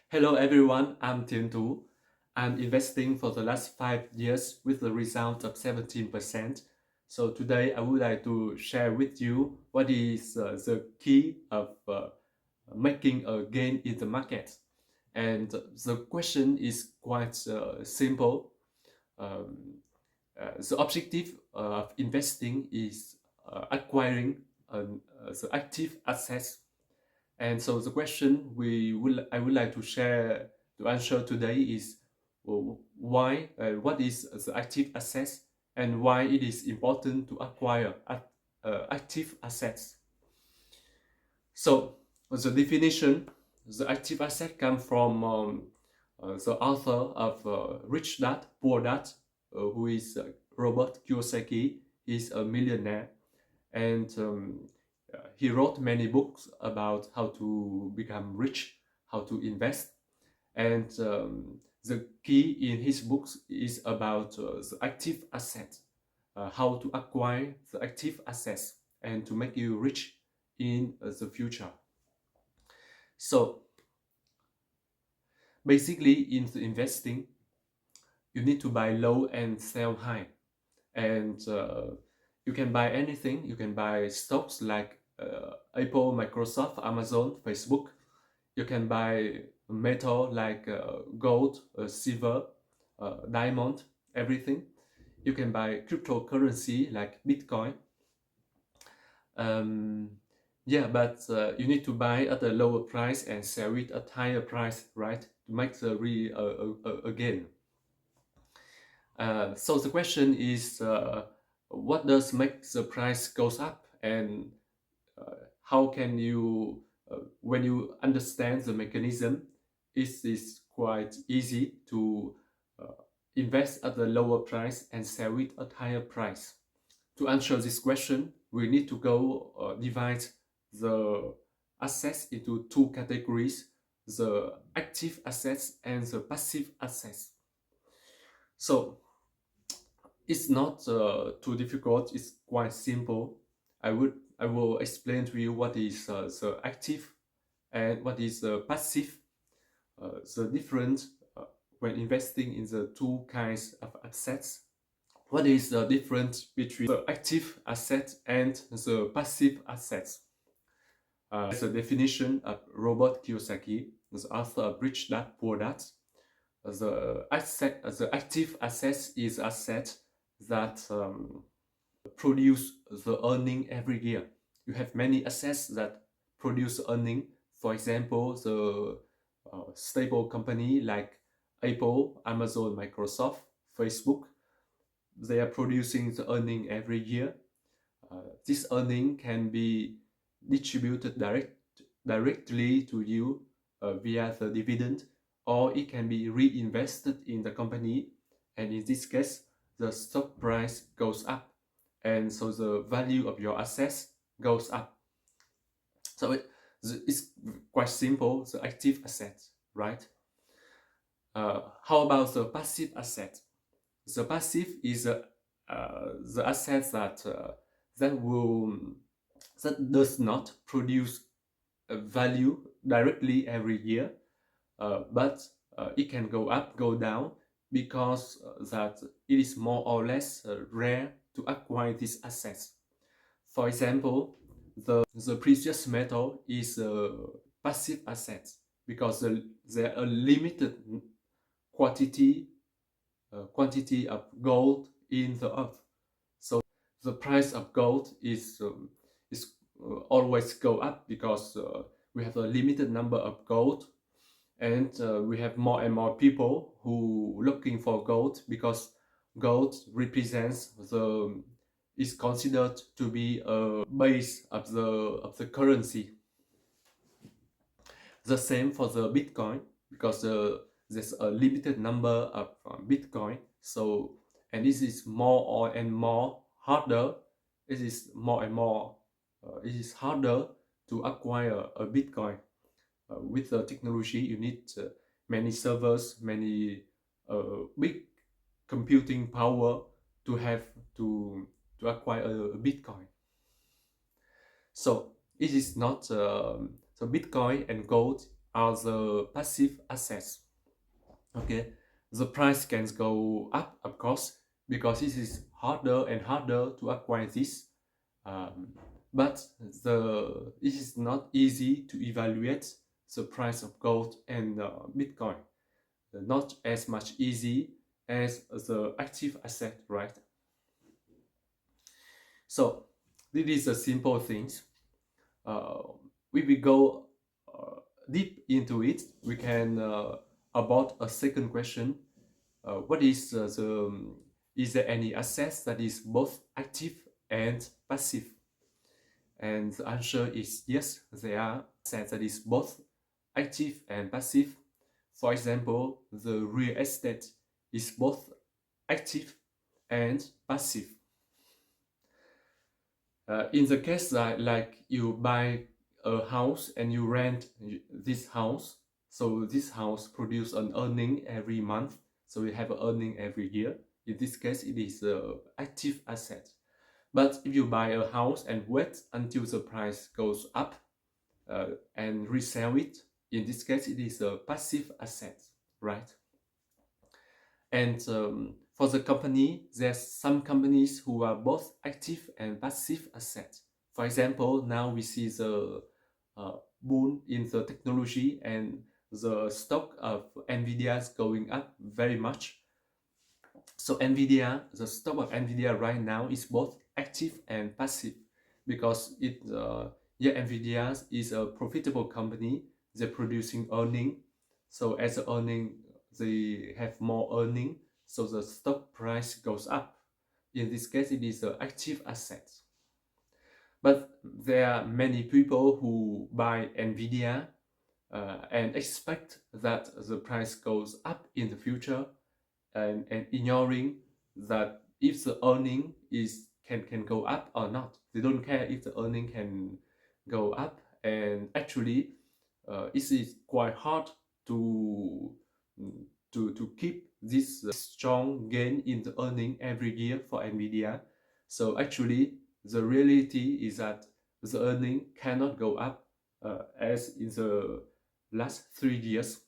Hello everyone, I'm Thiện Tu. I'm investing for the last 5 years with a result of 17%. So today I would like to share with you what is the key of making a gain in the market. And the question is quite simple. Um, the objective of investing is acquiring the active assets, and so the question I would like to share to answer today is why what is the active assets and why it is important to acquire active assets. So the definition, the active asset comes from the author of Rich Dad Poor Dad, who is Robert Kiyosaki. He's a millionaire, and he wrote many books about how to become rich, how to invest, and the key in his books is about the active assets, how to acquire the active assets and to make you rich in the future. So basically, in the investing, you need to buy low and sell high, and you can buy anything. You can buy stocks like Apple, Microsoft, Amazon, Facebook. You can buy metal like gold, silver, diamond, everything. You can buy cryptocurrency like Bitcoin. Um, yeah, but you need to buy at a lower price and sell it at higher price, right? To make the gain. So the question is, what does make the price goes up, and how can you, when you understand the mechanism, it is quite easy to uh, invest at a lower price and sell it at higher price. To answer this question, we need to go divide the assets into two categories: the active assets and the passive assets. So it's not too difficult. It's quite simple. I will explain to you what is the active and what is the passive. The difference when investing in the two kinds of assets. What is the difference between the active asset and the passive assets? The definition of Robert Kiyosaki, the author of Rich Dad Poor Dad. The active asset is asset that produce the earning every year. You have many assets that produce earning. For example, the stable company like Apple, Amazon, Microsoft, Facebook, they are producing the earning every year. This earning can be distributed directly to you via the dividend, or it can be reinvested in the company, and in this case the stock price goes up, and so the value of your assets goes up. So it's quite simple, the active asset, right? How about the passive asset? The passive is the asset that will that does not produce a value directly every year, but it can go up, go down, because that it is more or less rare to acquire these assets. For example, the precious metal is a passive asset because there are a limited quantity quantity of gold in the earth. So the price of gold is always go up because we have a limited number of gold, and we have more and more people who looking for gold because gold represents the is considered to be a base of the currency. The same for the Bitcoin because there's a limited number of Bitcoin. So, and this is more and more harder. It is more and more. It is harder to acquire a Bitcoin. With the technology, you need many servers, many big computing power to have to acquire a Bitcoin. So it is not so Bitcoin and gold are the passive assets. Okay, the price can go up, of course, because it is harder and harder to acquire this. Um, but it is not easy to evaluate the price of gold and Bitcoin. Not as much easy as the active asset, right? So this is a simple things. Uh, we will go deep into it. We can about a second question. What is is there any assets that is both active and passive? And the answer is yes, there are assets that is both active and passive. For example, the real estate is both active and passive. In the case that like you buy a house and you rent this house, so this house produce an earning every month, so you have an earning every year. In this case, it is an active asset. But if you buy a house and wait until the price goes up and resell it, in this case, it is a passive asset, right? And for the company, there's some companies who are both active and passive assets. For example, now we see the boom in the technology and the stock of Nvidia is going up very much. So Nvidia, the stock of Nvidia right now is both active and passive because Nvidia is a profitable company. They're producing earning. So as the earning, they have more earning. So the stock price goes up. In this case, it is an active asset. But there are many people who buy Nvidia and expect that the price goes up in the future and ignoring that if the earning can go up or not. They don't care if the earning can go up, and actually it is quite hard to to keep this strong gain in the earning every year for Nvidia. So actually the reality is that the earning cannot go up as in the last 3 years.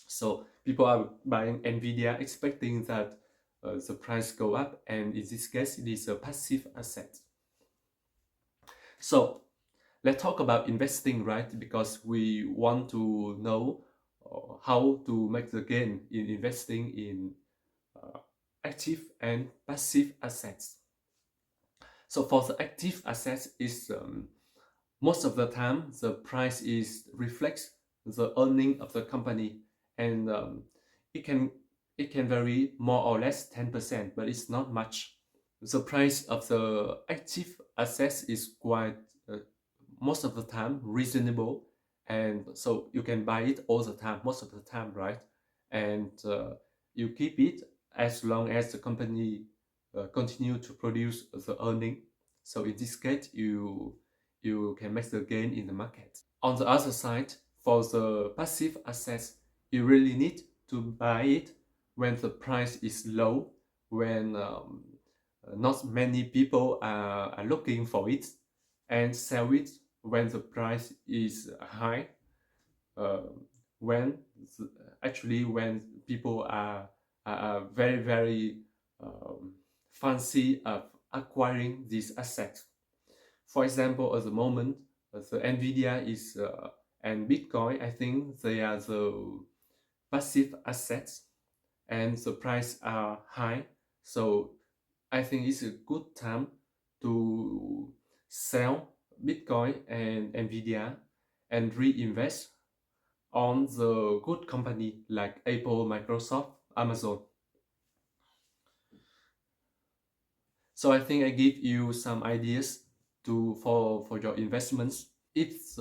So people are buying Nvidia expecting that the price go up, and in this case it is a passive asset. So let's talk about investing, right? Because we want to know how to make the gain in investing in active and passive assets. So for the active assets is most of the time the price is reflects the earning of the company, and it can it can vary more or less 10%, but it's not much. The price of the active assets is quite most of the time reasonable, and so you can buy it all the time, most of the time, right? And you keep it as long as the company continue to produce the earning. So in this case, you can make the gain in the market. On the other side, for the passive assets, you really need to buy it when the price is low, when not many people are looking for it, and sell it when the price is high, uh, when actually when people are very very fancy of acquiring these assets. For example, at the moment, the Nvidia is and Bitcoin, I think they are the passive assets, and the price are high. So I think it's a good time to sell Bitcoin and Nvidia and reinvest on the good company like Apple, Microsoft, Amazon. So I think I give you some ideas for your investments. It's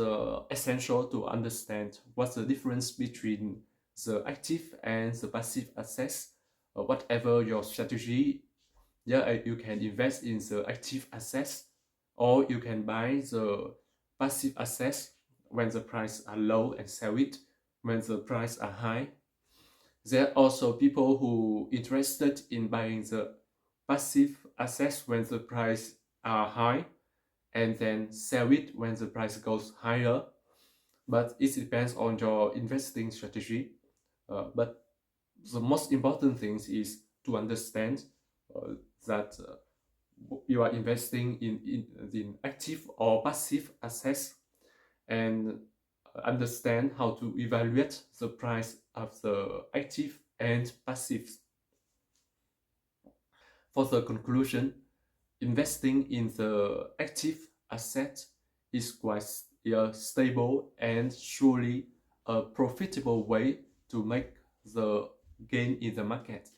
essential to understand what's the difference between the active and the passive assets. Whatever your strategy, you can invest in the active assets, or you can buy the passive assets when the price are low and sell it when the price are high. There are also people who interested in buying the passive assets when the price are high and then sell it when the price goes higher. but it depends on your investing strategy. But the most important thing is to understand uh, that you are investing in active or passive assets, and understand how to evaluate the price of the active and passive. For the conclusion, investing in the active asset is quite stable and surely a profitable way to make the gain in the market.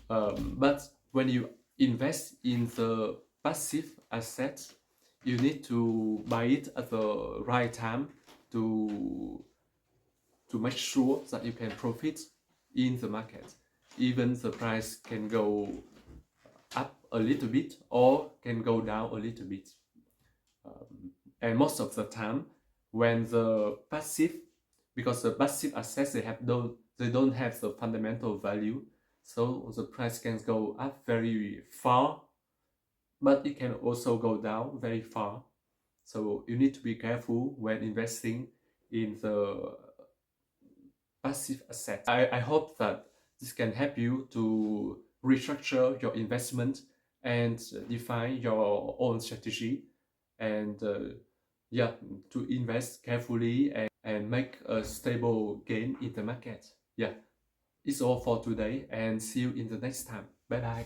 But when you invest in the passive asset, you need to buy it at the right time to make sure that you can profit in the market. Even the price can go up a little bit or can go down a little bit. And most of the time, when the passive, because the passive assets they don't have the fundamental value, so the price can go up very far, but it can also go down very far. So you need to be careful when investing in the passive assets. I hope that this can help you to restructure your investment and define your own strategy, and yeah, to invest carefully and make a stable gain in the market. Yeah, it's all for today, and see you in the next time. Bye bye.